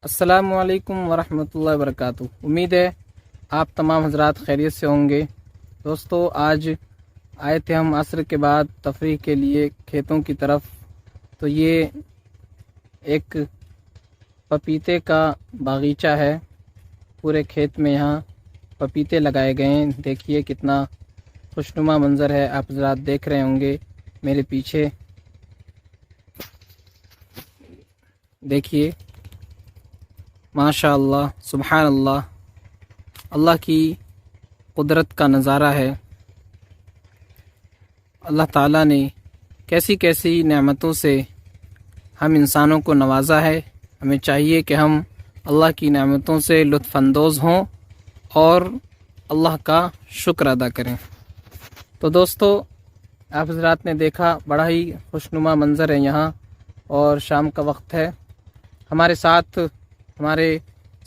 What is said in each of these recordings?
السلام علیکم ورحمۃ اللہ وبرکاتہ۔ امید ہے آپ تمام حضرات خیریت سے ہوں گے۔ دوستو، آج آئے تھے ہم عصر کے بعد تفریح کے لیے کھیتوں کی طرف، تو یہ ایک پپیتے کا باغیچہ ہے۔ پورے کھیت میں یہاں پپیتے لگائے گئے ہیں۔ دیکھیے کتنا خوشنما منظر ہے، آپ حضرات دیکھ رہے ہوں گے میرے پیچھے۔ دیکھیے ماشاء اللہ، سبحان اللہ، اللہ کی قدرت کا نظارہ ہے۔ اللہ تعالیٰ نے کیسی کیسی نعمتوں سے ہم انسانوں کو نوازا ہے۔ ہمیں چاہیے کہ ہم اللہ کی نعمتوں سے لطف اندوز ہوں اور اللہ کا شکر ادا کریں۔ تو دوستو، آپ حضرات نے دیکھا بڑا ہی خوشنما منظر ہے یہاں، اور شام کا وقت ہے۔ ہمارے ساتھ ہمارے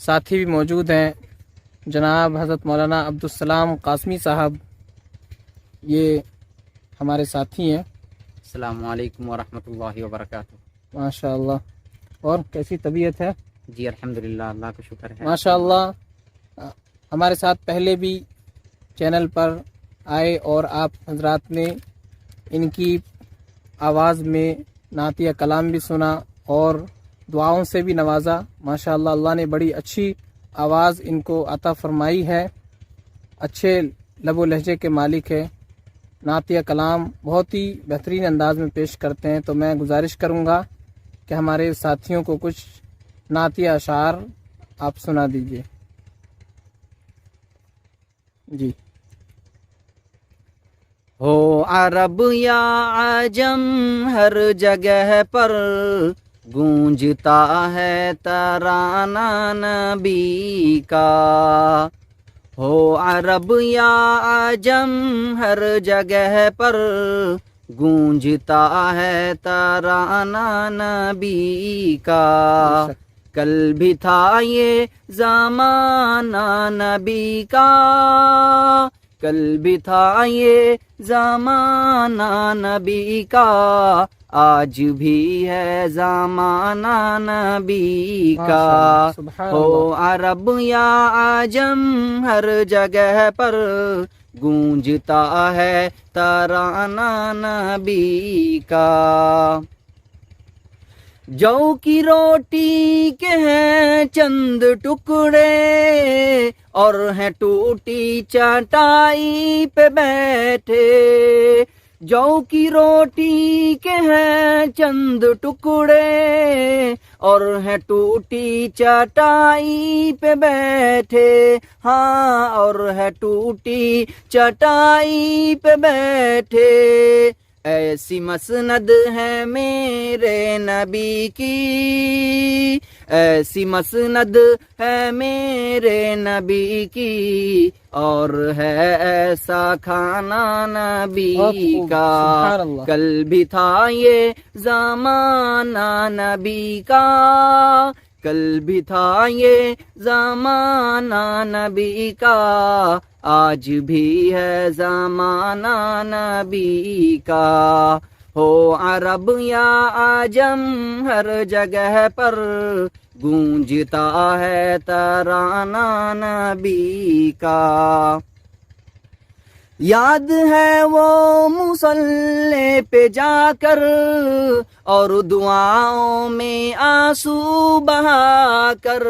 ساتھی بھی موجود ہیں، جناب حضرت مولانا عبدالسلام قاسمی صاحب، یہ ہمارے ساتھی ہیں۔ السلام علیکم ورحمۃ اللہ وبرکاتہ۔ ماشاء اللہ، اور کیسی طبیعت ہے؟ جی الحمدللہ، اللہ کا شکر ہے۔ ماشاء اللہ، ہمارے ساتھ پہلے بھی چینل پر آئے اور آپ حضرات نے ان کی آواز میں نعتیہ کلام بھی سنا اور دعاؤں سے بھی نوازا۔ ماشاء اللہ، اللہ نے بڑی اچھی آواز ان کو عطا فرمائی ہے، اچھے لب و لہجے کے مالک ہے، نعتیہ کلام بہت ہی بہترین انداز میں پیش کرتے ہیں۔ تو میں گزارش کروں گا کہ ہمارے ساتھیوں کو کچھ نعتیہ اشعار آپ سنا دیجیے۔ جی۔ ہو عرب یا عجم، ہر جگہ پر گونجتا ہے ترانہ نبی کا۔ ہو عرب یا عجم، ہر جگہ پر گونجتا ہے ترانہ نبی کا۔ کل بھی تھا یہ زمانہ نبی کا، کل بھی تھا یہ زمانہ نبی کا، آج بھی ہے زمانہ نبی کا۔ ہو عرب یا عجم، ہر جگہ پر گونجتا ہے ترانہ نبی کا۔ جو کی روٹی کے ہیں چند ٹکڑے، اور ہیں ٹوٹی چٹائی پہ بیٹھے۔ جو کی روٹی کے ہیں چند ٹکڑے، اور ہیں ٹوٹی چٹائی پہ بیٹھے۔ ہاں، اور ہے ٹوٹی چٹائی پہ بیٹھے۔ ایسی مسند ہے میرے نبی کی، ایسی مسند ہے میرے نبی کی، اور ہے ایسا کھانا نبی کا۔ کل بھی تھا یہ زمانہ نبی کا، کل بھی تھا یہ زمانہ نبی کا، آج بھی ہے زمانہ نبی کا۔ ہو عرب یا عجم، ہر جگہ پر گونجتا ہے ترانہ نبی کا۔ یاد ہے وہ مصلی پہ جا کر، اور دعاؤں میں آنسو بہا کر۔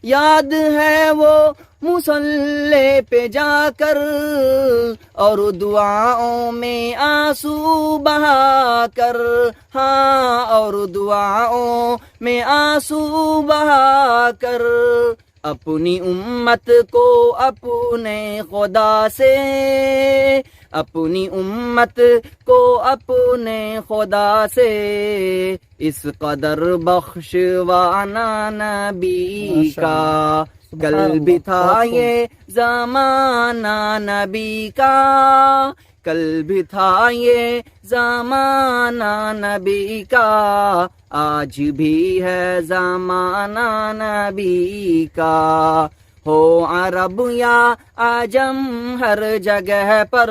یاد ہے وہ مصلی پہ جا کر، اور دعاؤں میں آنسو بہا کر۔ ہاں، اور دعاؤں میں آنسو بہا کر، اپنی امت کو اپنے خدا سے، اپنی امت کو اپنے خدا سے، اس قدر بخشوانا نبی کا۔ کل بھی تھا یہ زمانہ نبی کا، کل بھی تھا یہ زمانہ نبی کا، آج بھی ہے زمانہ نبی کا۔ ہو عرب یا عجم، ہر جگہ پر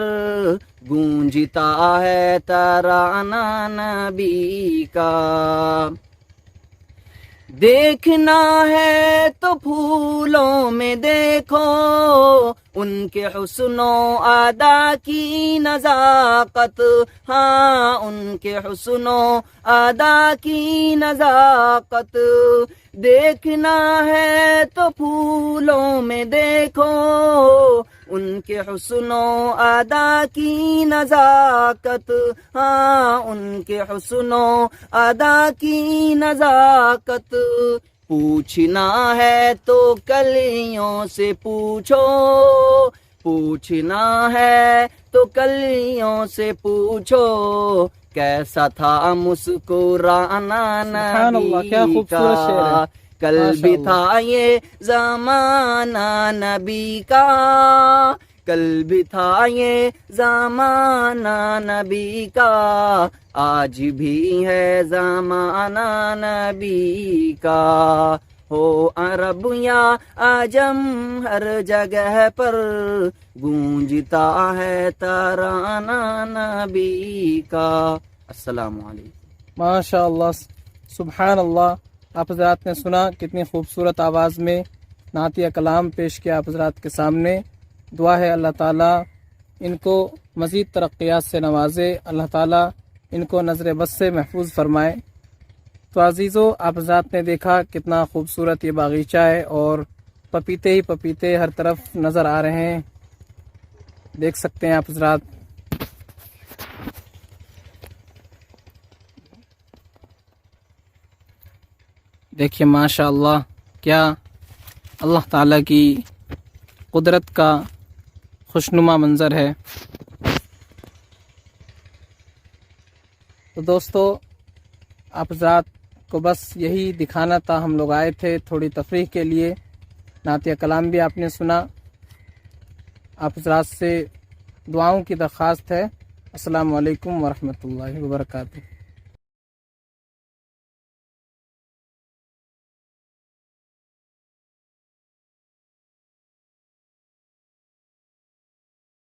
گونجتا ہے ترانہ نبی کا۔ دیکھنا ہے تو پھولوں میں دیکھو ان کے حسن و ادا کی نزاکت، ہاں ان کے حسن و ادا کی نزاکت، دیکھنا ہے تو پھولوں میں دیکھو ان کے حسن و ادا کی نزاکت، ہاں ان کے حسن و ادا کی نزاکت، پوچھنا ہے تو کلیوں سے پوچھو، پوچھنا ہے تو کلیوں سے پوچھو، کیسا تھا مسکرانا سبحان اللہ، نبی کیا خوبصورت شعر کا، ہے، کل ماشاء بھی اللہ۔ تھا یہ زمانہ نبی کا، کل بھی تھا یہ زمانہ نبی کا، آج بھی ہے زمانہ نبی کا، ہو عرب یا عجم ہر جگہ پر گونجتا ہے ترانہ نبی کا۔ السلام علیکم۔ ماشاء اللہ، سبحان اللہ۔ آپ حضرات نے سنا کتنی خوبصورت آواز میں نعتیہ کلام پیش کیا آپ حضرات کے سامنے۔ دعا ہے اللہ تعالیٰ ان کو مزید ترقیات سے نوازے، اللہ تعالیٰ ان کو نظر بس سے محفوظ فرمائے۔ تو عزیزو، آپ حضرات نے دیکھا کتنا خوبصورت یہ باغیچہ ہے اور پپیتے ہی پپیتے ہر طرف نظر آ رہے ہیں، دیکھ سکتے ہیں آپ حضرات۔ دیکھیے ماشاء اللہ، کیا اللہ تعالیٰ کی قدرت کا خوشنما منظر ہے۔ تو دوستو، آپ حضرات کو بس یہی دکھانا تھا، ہم لوگ آئے تھے تھوڑی تفریح کے لیے، نعتیہ کلام بھی آپ نے سنا۔ آپ حضرات سے دعاؤں کی درخواست ہے۔ السلام علیکم ورحمۃ اللہ وبرکاتہ۔